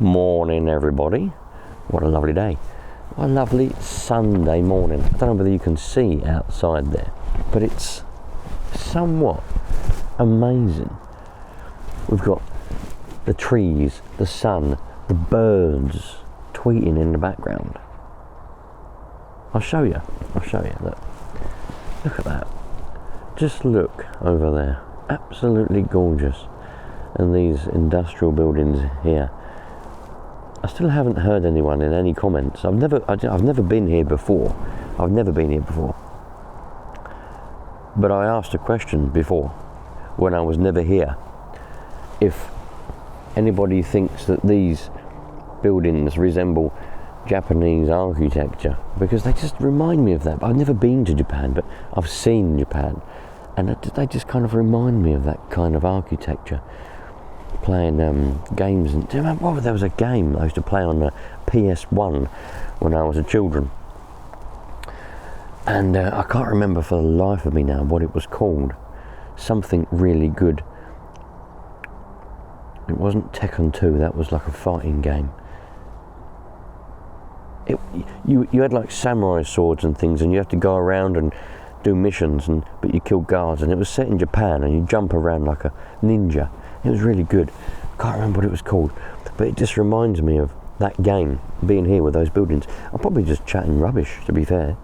Morning, everybody. What a lovely day. What a lovely Sunday morning. I don't know whether you can see outside there, but it's somewhat amazing. We've got the trees, the sun, the birds tweeting in the background. I'll show you. Look at that. Just look over there. Absolutely gorgeous. And these industrial buildings here. I still haven't heard anyone in any comments. I've never been here before. But I asked a question before, when I was never here, if anybody thinks that these buildings resemble Japanese architecture, because they just remind me of that. I've never been to Japan, but I've seen Japan, and they just kind of remind me of that kind of architecture. Playing games, and do you remember there was a game I used to play on the PS1 when I was a children, and I can't remember for the life of me now what it was called. Something really good. It wasn't Tekken 2, that was like a fighting game. You had like samurai swords and things, and you had to go around and do missions, but you killed guards, and it was set in Japan, and you jump around like a ninja. It was really good. Can't remember what it was called, but it just reminds me of that game, being here with those buildings. I'm probably just chatting rubbish, to be fair,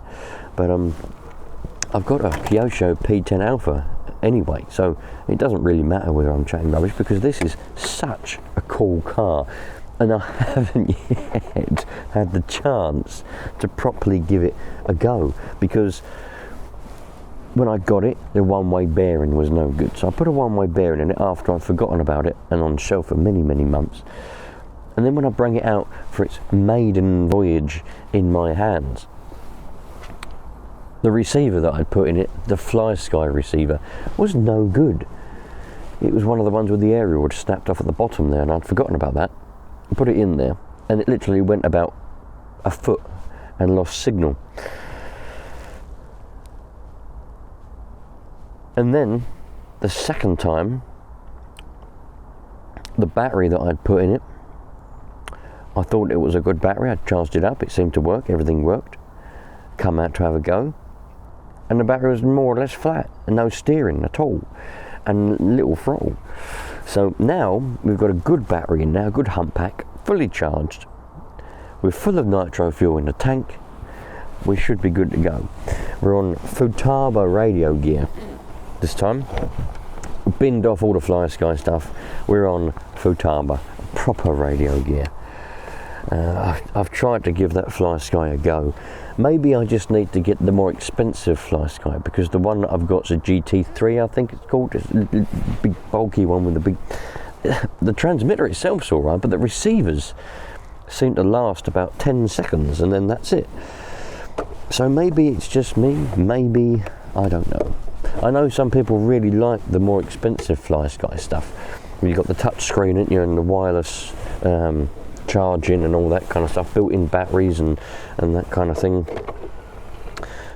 but I've got a Kyosho P10 Alpha anyway, so it doesn't really matter whether I'm chatting rubbish, because this is such a cool car, and I haven't yet had the chance to properly give it a go, because when I got it, the one-way bearing was no good. So I put a one-way bearing in it after I'd forgotten about it and on shelf for many, many months. And then when I bring it out for its maiden voyage in my hands, the receiver that I'd put in it, the Fly Sky receiver, was no good. It was one of the ones with the aerial would snapped off at the bottom there, and I'd forgotten about that. I put it in there, and it literally went about a foot and lost signal. And then, the second time, the battery that I'd put in it, I thought it was a good battery. I'd charged it up, it seemed to work, everything worked. Come out to have a go, and the battery was more or less flat, and no steering at all, and little throttle. So now, we've got a good battery in now, a good hump pack, fully charged. We're full of nitro fuel in the tank. We should be good to go. We're on Futaba radio gear. This time, binned off all the Fly Sky stuff. We're on Futaba, proper radio gear. I've tried to give that Fly Sky a go. Maybe I just need to get the more expensive Fly Sky, because the one that I've got is a GT3, I think it's called. It's a big bulky one with the big... The transmitter itself's alright, but the receivers seem to last about 10 seconds and then that's it. So maybe it's just me, maybe, I don't know. I know some people really like the more expensive Fly Sky stuff. You've got the touch screen, and the wireless charging and all that kind of stuff, built-in batteries and that kind of thing.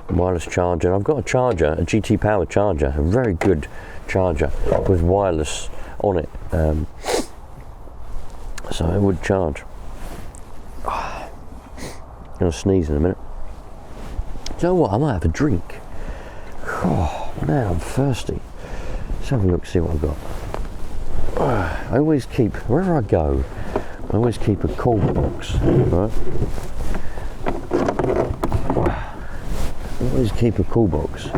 Wireless charger. I've got a charger, a GT Power charger, a very good charger with wireless on it. So it would charge. I'm going to sneeze in a minute. Do you know what? I might have a drink. Oh, man, I'm thirsty. Let's have a look, see what I've got. I always keep, wherever I go, I always keep a cool box, right? I always keep a cool box.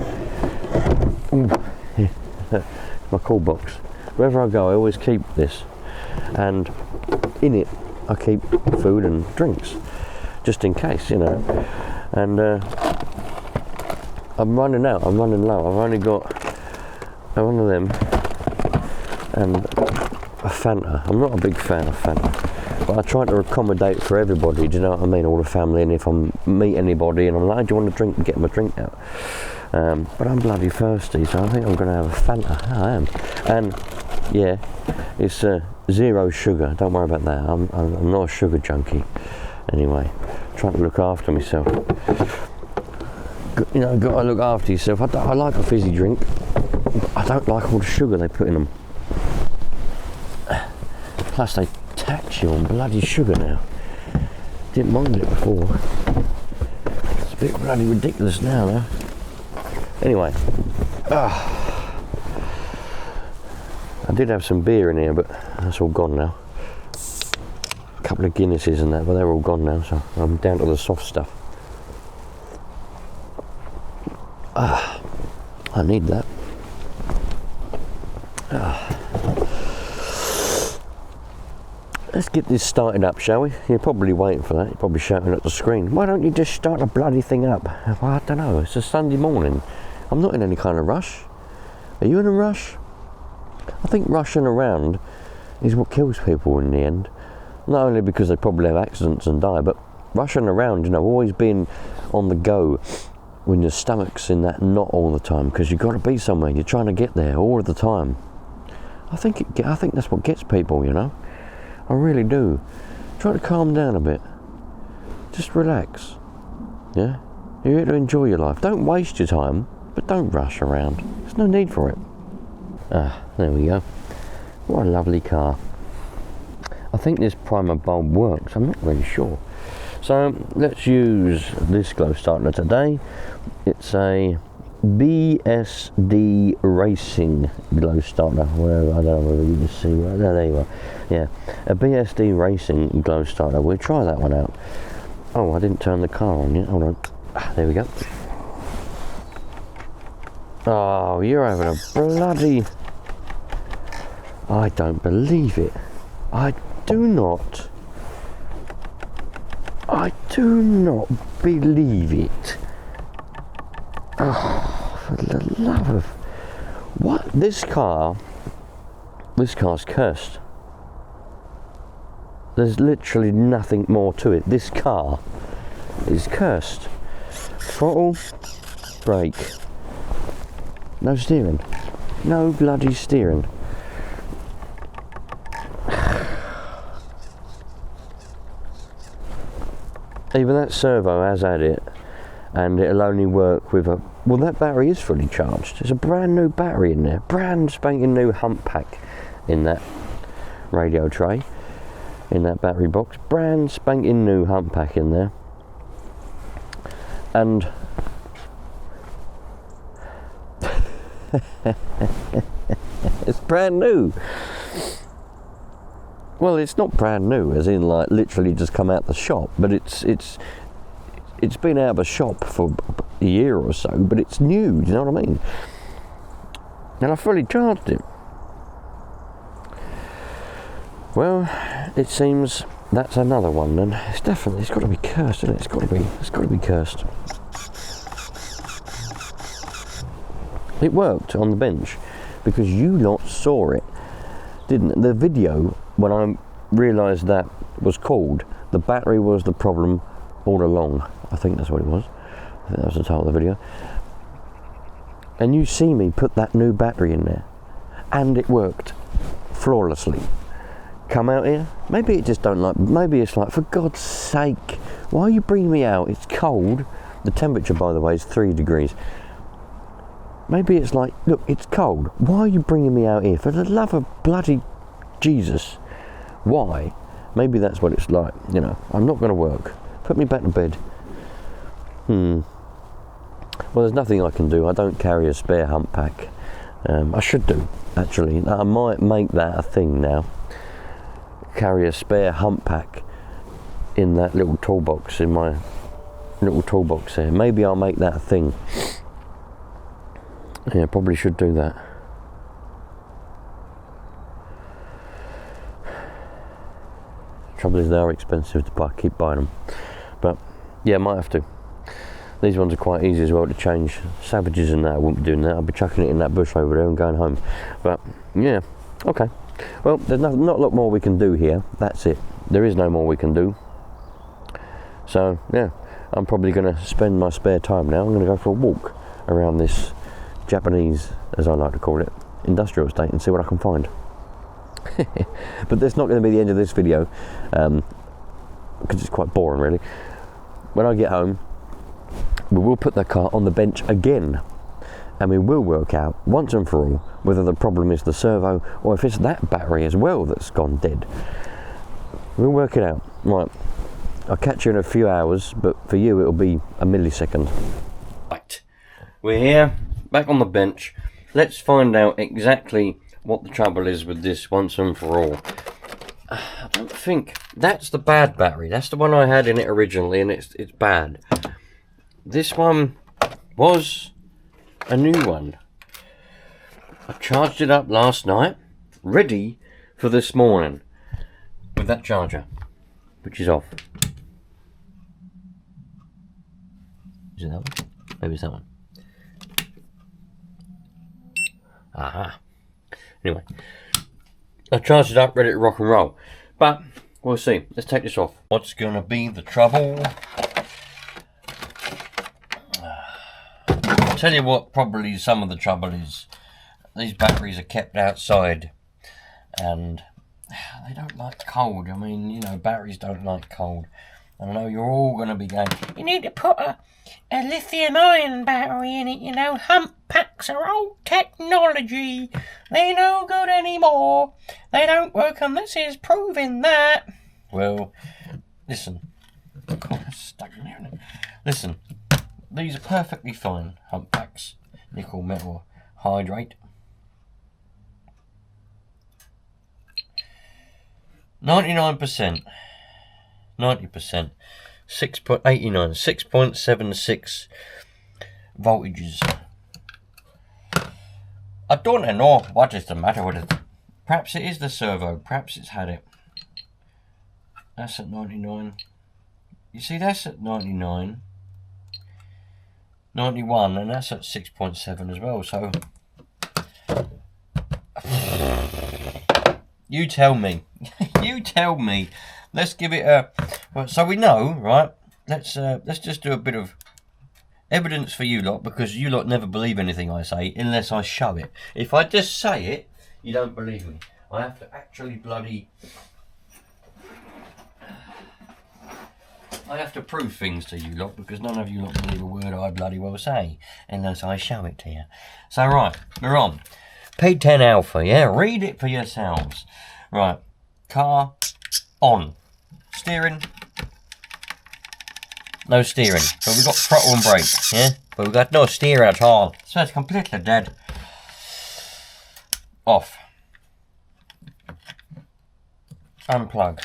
My cool box. Wherever I go, I always keep this. And in it, I keep food and drinks, just in case, And I'm running out, I'm running low. I've only got one of them and a Fanta. I'm not a big fan of Fanta, but I try to accommodate for everybody, do you know what I mean, all the family, and if I meet anybody and I'm like, do you want a drink, and get them a drink out. But I'm bloody thirsty, so I think I'm going to have a Fanta. I am. And yeah, it's zero sugar, don't worry about that. I'm not a sugar junkie. Anyway, trying to look after myself. Got to look after yourself. I like a fizzy drink, but I don't like all the sugar they put in them. Plus they patchy on bloody sugar now. Didn't mind it before. It's a bit bloody ridiculous now though. Anyway, I did have some beer in here, but that's all gone now. A couple of Guinnesses and that, but they're all gone now, so I'm down to the soft stuff. I need that. Let's get this started up, shall we? You're probably waiting for that. You're probably shouting at the screen. Why don't you just start the bloody thing up? Well, I don't know. It's a Sunday morning. I'm not in any kind of rush. Are you in a rush? I think rushing around is what kills people in the end. Not only because they probably have accidents and die, but rushing around, you know, always being on the go when your stomach's in that knot all the time, because you've got to be somewhere. You're trying to get there all of the time. I think that's what gets people, you know. I really do. Try to calm down a bit. Just relax. Yeah? You're here to enjoy your life. Don't waste your time, but don't rush around. There's no need for it. There we go. What a lovely car. I think this primer bulb works. I'm not really sure. So let's use this glow starter today. It's a BSD Racing glow starter. Where I don't know whether you can see. There you are. Yeah, a BSD Racing glow starter. We'll try that one out. Oh, I didn't turn the car on yet. Hold on. There we go. Oh, you're having a bloody... I don't believe it. I do not believe it. Oh, for the love of... What? This car's cursed. There's literally nothing more to it. This car is cursed. Throttle, brake. No steering. No bloody steering. Even that servo has had it, and it'll only work with a... Well, that battery is fully charged. There's a brand new battery in there. Brand spanking new hump pack in that radio tray, in that battery box. Brand spanking new hump pack in there. And... it's brand new. Well, it's not brand new, as in like literally just come out the shop, but it's been out of a shop for a year or so, but it's new. Do you know what I mean? And I fully charged it. Well, it seems that's another one. Then it's got to be cursed, isn't it? It's got to be cursed. It worked on the bench because you lot saw it, didn't it? The video, when I realised that was called, the battery was the problem all along. I think that's what it was. I think that was the title of the video. And you see me put that new battery in there, and it worked flawlessly. Come out here. Maybe it just don't like. Maybe it's like, for God's sake, why are you bringing me out? It's cold. The temperature, by the way, is 3 degrees. Maybe it's like, look, it's cold. Why are you bringing me out here? For the love of bloody Jesus. Why? Maybe that's what it's like. You know, I'm not going to work. Put me back to bed. Well, there's nothing I can do. I don't carry a spare hump pack. I should do, actually. I might make that a thing now. Carry a spare hump pack in that little toolbox, in my little toolbox there. Maybe I'll make that a thing. Yeah, probably should do that. Trouble is, they are expensive to buy. Keep buying them, but yeah, might have to. These ones are quite easy as well to change. Savages and that, I wouldn't be doing that. I'd be chucking it in that bush over there and going home. But yeah, okay. Well, there's not a lot more we can do here. That's it. There is no more we can do. So yeah, I'm probably going to spend my spare time now. I'm going to go for a walk around this Japanese, as I like to call it, industrial estate, and see what I can find. But that's not going to be the end of this video, because it's quite boring really. When I get home, we will put the car on the bench again, and we will work out once and for all whether the problem is the servo or if it's that battery as well that's gone dead. We'll work it out. Right, I'll catch you in a few hours, but for you it'll be a millisecond. Right, we're here, back on the bench. Let's find out exactly what the trouble is with this once and for all. I don't think that's the bad battery. That's the one I had in it originally, and it's bad. This one was a new one. I charged it up last night, ready for this morning, with that charger, which is off. Is it that one? Maybe it's that one. Aha. Anyway, I charged it up, ready to rock and roll. But we'll see. Let's take this off. What's going to be the trouble? I'll tell you what probably some of the trouble is. These batteries are kept outside and they don't like cold. I mean, you know, batteries don't like cold. I know you're all going to be going, you need to put a lithium ion battery in it, you know. Hump packs are old technology. They're no good anymore. They don't work unless it's proving that. Well, listen. God, that's stuck in there, isn't it? Listen, these are perfectly fine hump packs. Nickel metal hydrate. 99%. 90%. 6.89, 6.76 voltages. I don't know what is the matter with it. Perhaps it is the servo, perhaps it's had it. That's at 99. You see, that's at 99. 91, and that's at 6.7 as well, so you tell me. You tell me. Let's give it a... Well, so we know, right? Let's just do a bit of evidence for you lot, because you lot never believe anything I say unless I show it. If I just say it, you don't believe me. I have to actually bloody... I have to prove things to you lot, because none of you lot believe a word I bloody well say unless I show it to you. So right, we're on. P10 Alpha, yeah? Read it for yourselves. Right, car on. Steering. No steering, but we've got throttle and brake, yeah? But we've got no steer at all. So it's completely dead. Off. Unplug.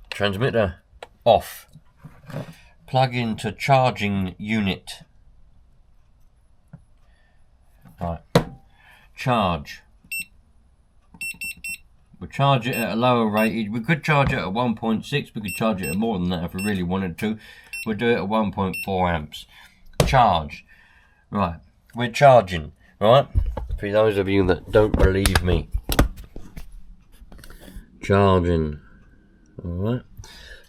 Transmitter off. Plug into charging unit. Right. Charge. We'll charge it at a lower rated. We could charge it at 1.6. We could charge it at more than that if we really wanted to. We'll do it at 1.4 amps. Charge. Right. We're charging. Right. For those of you that don't believe me. Charging. Alright.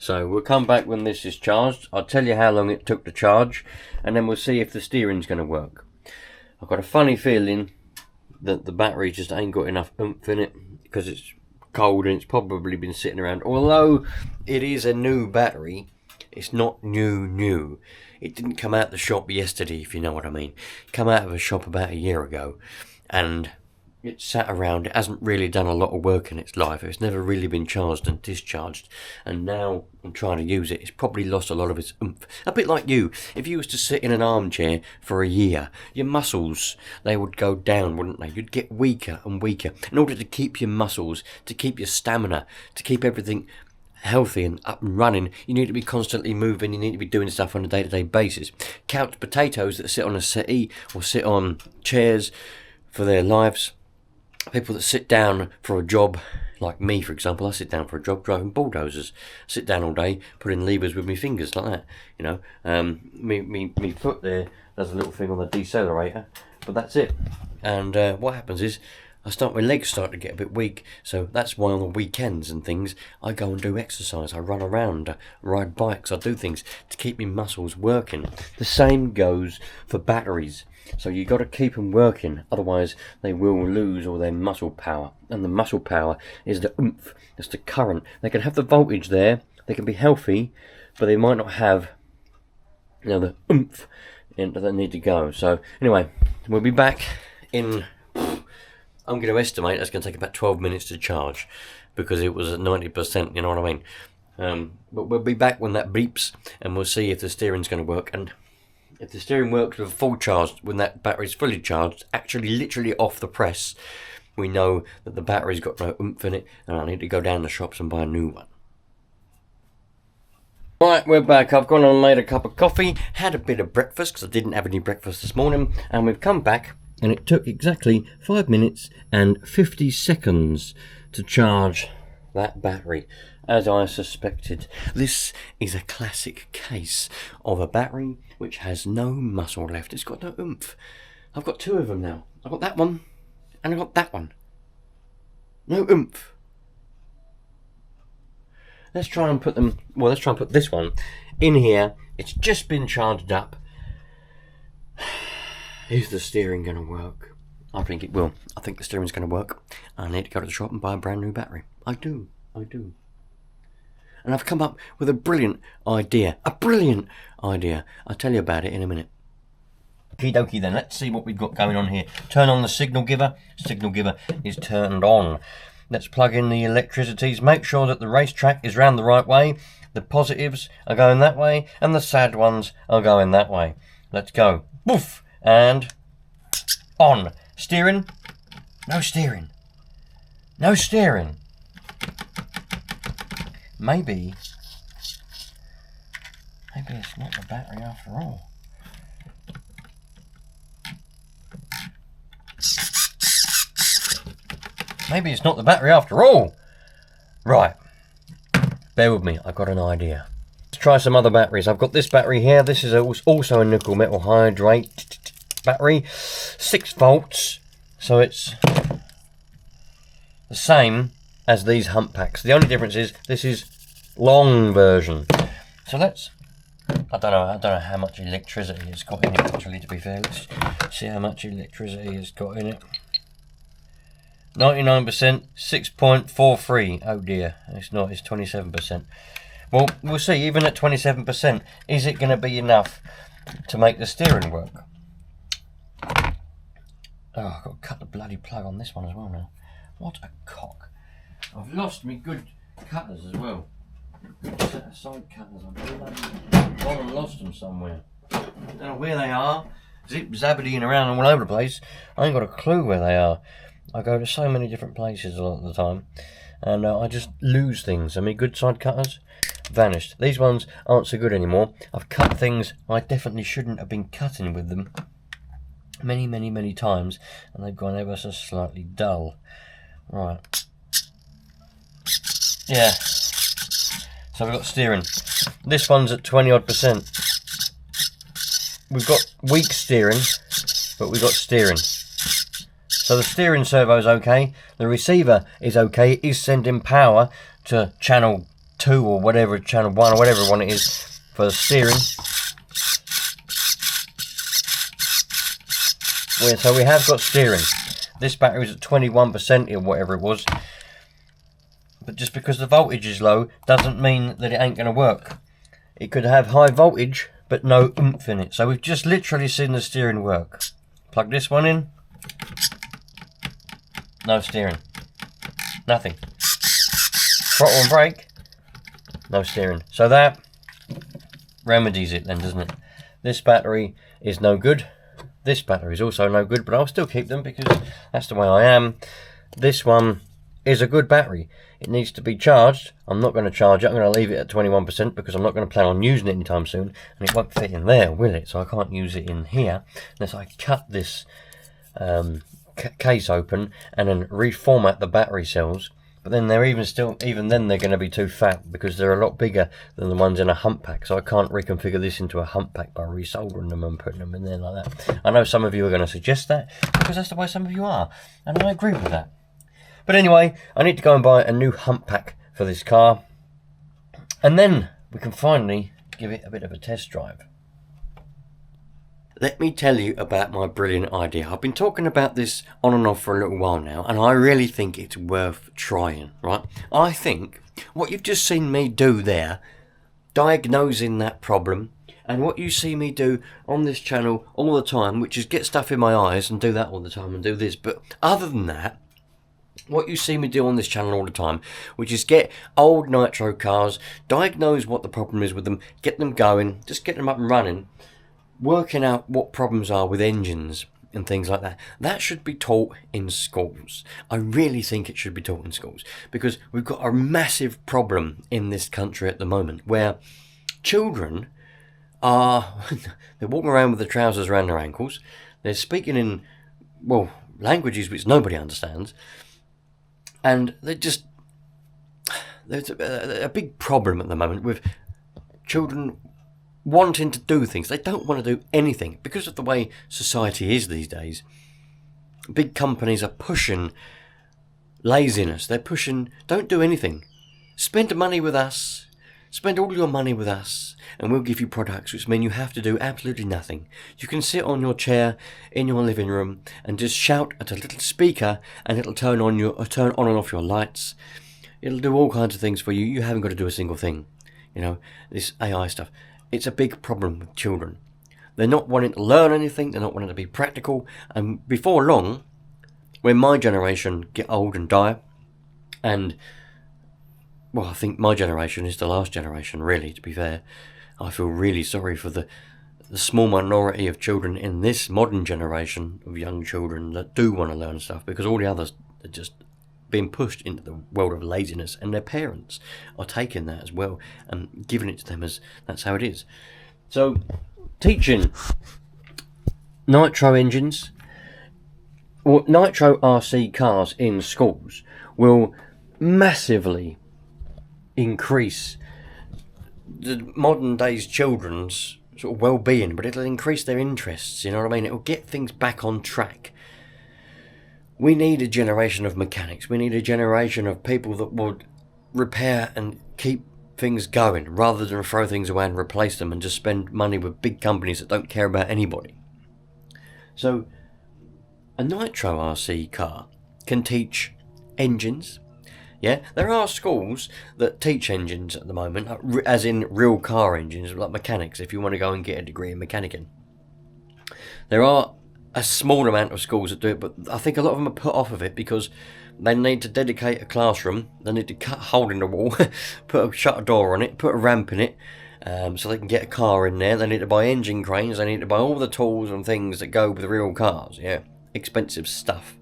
So we'll come back when this is charged. I'll tell you how long it took to charge. And then we'll see if the steering's going to work. I've got a funny feeling that the battery just ain't got enough oomph in it, because it's cold and it's probably been sitting around. Although it is a new battery, it's not new. It didn't come out the shop yesterday, if you know what I mean. It came out of a shop about a year ago, and it sat around. It hasn't really done a lot of work in its life. It's never really been charged and discharged, and now I'm trying to use it. It's probably lost a lot of its oomph. A bit like you. If you was to sit in an armchair for a year, your muscles, they would go down, wouldn't they? You'd get weaker and weaker. In order to keep your muscles, to keep your stamina, to keep everything healthy and up and running, you need to be constantly moving. You need to be doing stuff on a day-to-day basis. Couch potatoes that sit on a settee or sit on chairs for their lives. People that sit down for a job, like me for example, I sit down for a job driving bulldozers. I sit down all day, putting levers with my fingers like that, you know. Me foot there does a little thing on the decelerator, but that's it. And what happens is, my legs start to get a bit weak, so that's why on the weekends and things, I go and do exercise. I run around, ride bikes, I do things to keep my muscles working. The same goes for batteries. So you got to keep them working, otherwise they will lose all their muscle power. And the muscle power is the oomph, it's the current. They can have the voltage there, they can be healthy, but they might not have, you know, the oomph that they need to go. So anyway, we'll be back in I'm going to estimate that's going to take about 12 minutes to charge, because it was at 90%, you know what I mean? But we'll be back when that beeps, and we'll see if the steering's going to work. And if the steering works with a full charge, when that battery's fully charged, actually literally off the press, we know that the battery's got no oomph in it, and I need to go down the shops and buy a new one. Right, we're back. I've gone and made a cup of coffee, had a bit of breakfast, because I didn't have any breakfast this morning, and we've come back, and it took exactly 5 minutes and 50 seconds to charge that battery, as I suspected. This is a classic case of a battery which has no muscle left. It's got no oomph. I've got two of them now. I've got that one, and I've got that one. No oomph. Let's try and put them, well, let's try and put this one in here. It's just been charged up. Is the steering going to work? I think it will. I think the steering's going to work. I need to go to the shop and buy a brand new battery. I do. And I've come up with a brilliant idea. A brilliant idea. I'll tell you about it in a minute. Okie dokie then, let's see what we've got going on here. Turn on the signal giver. Signal giver is turned on. Let's plug in the electricities. Make sure that the racetrack is round the right way. The positives are going that way, and the sad ones are going that way. Let's go. Woof! And on. Steering. No steering. No steering. Maybe it's not the battery after all. Maybe it's not the battery after all. Right. Bear with me, I've got an idea. Let's try some other batteries. I've got this battery here. This is also a nickel metal hydrate battery. 6 volts. So it's the same as these hump packs. The only difference is this is long version. So let's, I don't know how much electricity it's got in it actually, to be fair. Let's see how much electricity it's got in it. 99%, 6.43. Oh dear, it's not, it's 27%. Well, we'll see, even at 27%, is it going to be enough to make the steering work? Oh, I've got to cut the bloody plug on this one as well now. What a cock. I've lost me good cutters as well. Good set of side cutters. I've gone and lost them somewhere. I don't know where they are. Zip zabbitying around all over the place. I ain't got a clue where they are. I go to so many different places a lot of the time, and I just lose things. I mean, good side cutters vanished. These ones aren't so good anymore. I've cut things I definitely shouldn't have been cutting with them many times, and they've gone ever so slightly dull. Right. Yeah. So we've got steering. This one's at 20 odd %. We've got weak steering, but we've got steering. So the steering servo is okay. The receiver is okay. It is sending power to channel 2 or whatever, channel 1 or whatever one it is for the steering. Yeah, so we have got steering. This battery was at 21% or whatever it was. But just because the voltage is low doesn't mean that it ain't going to work. It could have high voltage but no oomph in it. So we've just literally seen the steering work. Plug this one in. No steering. Nothing. Throttle and brake. No steering. So that remedies it then, doesn't it? This battery is no good. This battery is also no good, but I'll still keep them because that's the way I am. This one is a good battery. It needs to be charged. I'm not going to charge it. I'm going to leave it at 21% because I'm not going to plan on using it anytime soon, and it won't fit in there, will it? So I can't use it in here unless I cut this case open and then reformat the battery cells. But then they're even then they're going to be too fat because they're a lot bigger than the ones in a hump pack. So I can't reconfigure this into a hump pack by resoldering them and putting them in there like that. I know some of you are going to suggest that because that's the way some of you are, and I agree with that. But anyway, I need to go and buy a new hump pack for this car, and then we can finally give it a bit of a test drive. Let me tell you about my brilliant idea. I've been talking about this on and off for a little while now, and I really think it's worth trying, right? I think what you've just seen me do there, diagnosing that problem And what you see me do on this channel all the time, which is get stuff in my eyes and do that all the time and do this. But other than that, what you see me do on this channel all the time, which is get old Nitro cars, diagnose what the problem is with them, get them going, just get them up and running, working out what problems are with engines and things like that. That should be taught in schools. I really think it should be taught in schools, because we've got a massive problem in this country at the moment where children are they're walking around with the trousers around their ankles, they're speaking in, well, languages which nobody understands, and there's a big problem at the moment with children wanting to do things. They don't want to do anything because of the way society is these days. Big companies are pushing laziness. They're pushing, don't do anything. Spend money with us. Spend all your money with us, and we'll give you products which mean you have to do absolutely nothing. You can sit on your chair in your living room and just shout at a little speaker, and it'll turn on and off your lights. It'll do all kinds of things for you. You haven't got to do a single thing. You know, this AI stuff. It's a big problem with children. They're not wanting to learn anything. They're not wanting to be practical. And before long, when my generation get old and die, and well, I think my generation is the last generation, really, to be fair. I feel really sorry for the small minority of children in this modern generation of young children that do want to learn stuff, because all the others are just being pushed into the world of laziness, and their parents are taking that as well and giving it to them as that's how it is. So, teaching Nitro engines, or Nitro RC cars in schools will massively increase the modern day's children's sort of well-being, but it'll increase their interests, you know what I mean? It'll get things back on track. We need a generation of mechanics. We need a generation of people that would repair and keep things going, rather than throw things away and replace them and just spend money with big companies that don't care about anybody. So a Nitro RC car can teach engines. Yeah, there are schools that teach engines at the moment, as in real car engines, like mechanics, if you want to go and get a degree in mechanicking. There are a small amount of schools that do it, but I think a lot of them are put off of it because they need to dedicate a classroom, they need to cut a hole in the wall, shut a door on it, put a ramp in it, so they can get a car in there. They need to buy engine cranes, they need to buy all the tools and things that go with real cars, yeah, expensive stuff.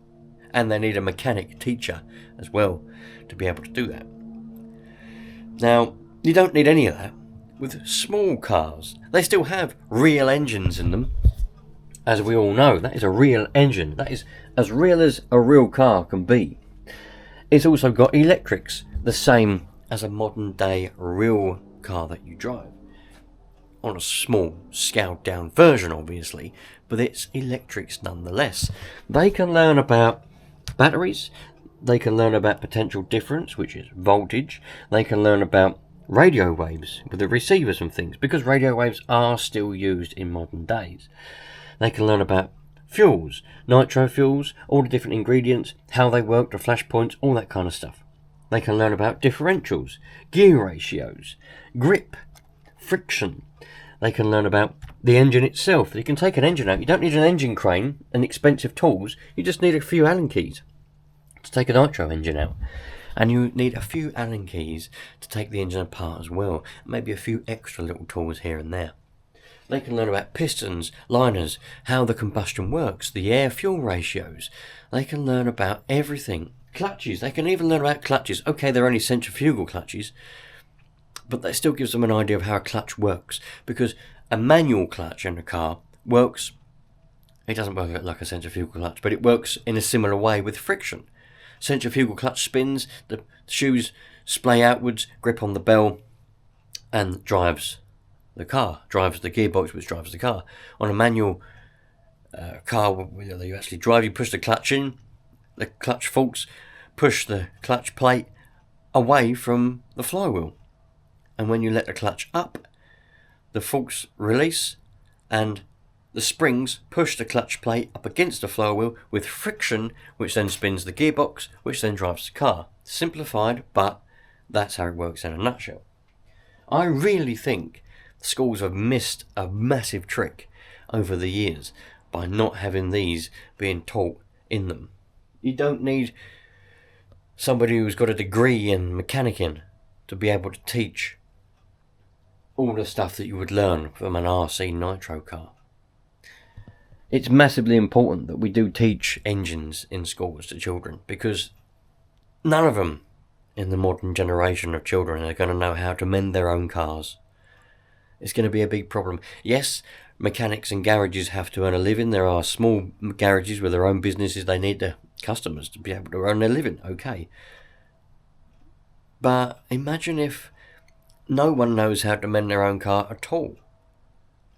And they need a mechanic teacher as well to be able to do that. Now, you don't need any of that with small cars. They still have real engines in them. As we all know, that is a real engine. That is as real as a real car can be. It's also got electrics, the same as a modern day real car that you drive. On a small, scaled down version, obviously, but it's electrics nonetheless. They can learn about batteries, they can learn about potential difference, which is voltage, they can learn about radio waves with the receivers and things, because radio waves are still used in modern days. They can learn about fuels, nitro fuels, all the different ingredients, how they work, the flash points, all that kind of stuff. They can learn about differentials, gear ratios, grip, friction. They can learn about the engine itself. You can take an engine out. You don't need an engine crane and expensive tools. You just need a few Allen keys to take a nitro engine out. And you need a few Allen keys to take the engine apart as well. Maybe a few extra little tools here and there. They can learn about pistons, liners, how the combustion works, the air-fuel ratios. They can learn about everything. Clutches. They can even learn about clutches. Okay, they're only centrifugal clutches, but that still gives them an idea of how a clutch works, because a manual clutch in a car works, it doesn't work like a centrifugal clutch, but it works in a similar way with friction. Centrifugal clutch spins, the shoes splay outwards, grip on the bell, and drives the car, drives the gearbox which drives the car. On a manual car where you actually drive, you push the clutch in, the clutch forks push the clutch plate away from the flywheel. And when you let the clutch up, the forks release and the springs push the clutch plate up against the flywheel with friction, which then spins the gearbox, which then drives the car. Simplified, but that's how it works in a nutshell. I really think schools have missed a massive trick over the years by not having these being taught in them. You don't need somebody who's got a degree in mechanicking to be able to teach all the stuff that you would learn from an RC Nitro car. It's massively important that we do teach engines in schools to children, because none of them in the modern generation of children are going to know how to mend their own cars. It's going to be a big problem. Yes, mechanics and garages have to earn a living. There are small garages with their own businesses. They need the customers to be able to earn their living. Okay. But imagine if no one knows how to mend their own car at all.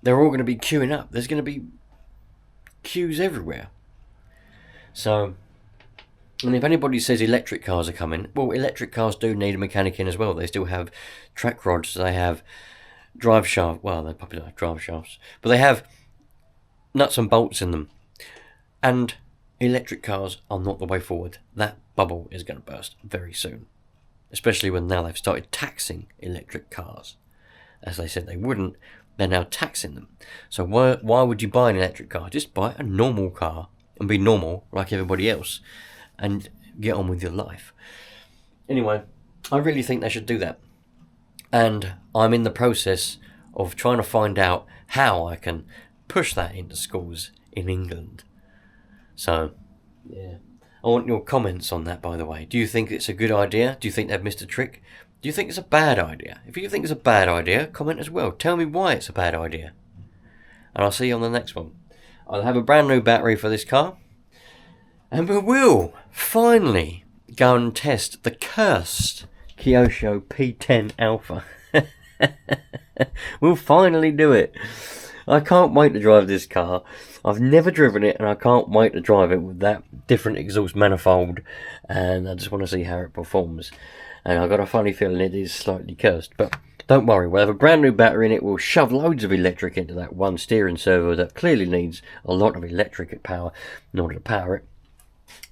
They're all going to be queuing up. There's going to be queues everywhere. So, and if anybody says electric cars are coming, well, electric cars do need a mechanic in as well. They still have track rods. They have drive shaft. Well, they probably don't have drive shafts, but they have nuts and bolts in them. And electric cars are not the way forward. That bubble is going to burst very soon, especially when now they've started taxing electric cars. As they said they wouldn't, they're now taxing them. So why would you buy an electric car? Just buy a normal car and be normal like everybody else and get on with your life. Anyway, I really think they should do that. And I'm in the process of trying to find out how I can push that into schools in England. So, yeah. I want your comments on that, by the way. Do you think it's a good idea? Do you think they've missed a trick? Do you think it's a bad idea? If you think it's a bad idea, comment as well. Tell me why it's a bad idea. And I'll see you on the next one. I'll have a brand new battery for this car. And we will finally go and test the cursed Kyosho P10 Alpha. We'll finally do it. I can't wait to drive this car. I've never driven it, and I can't wait to drive it with that different exhaust manifold, and I just want to see how it performs. And I've got a funny feeling it is slightly cursed, but don't worry, we'll have a brand new battery in it. We'll shove loads of electric into that one steering servo that clearly needs a lot of electric power in order to power it.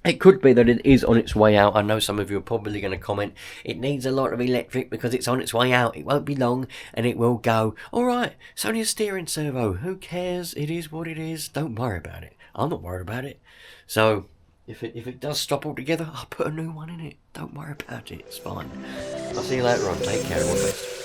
It could be that it is on its way out. I know some of you are probably going to comment, it needs a lot of electric because it's on its way out. It won't be long and it will go. Alright, it's only a steering servo. Who cares? It is what it is. Don't worry about it. I'm not worried about it. So, if it does stop altogether, I'll put a new one in it. Don't worry about it. It's fine. I'll see you later on. Take care. All the best.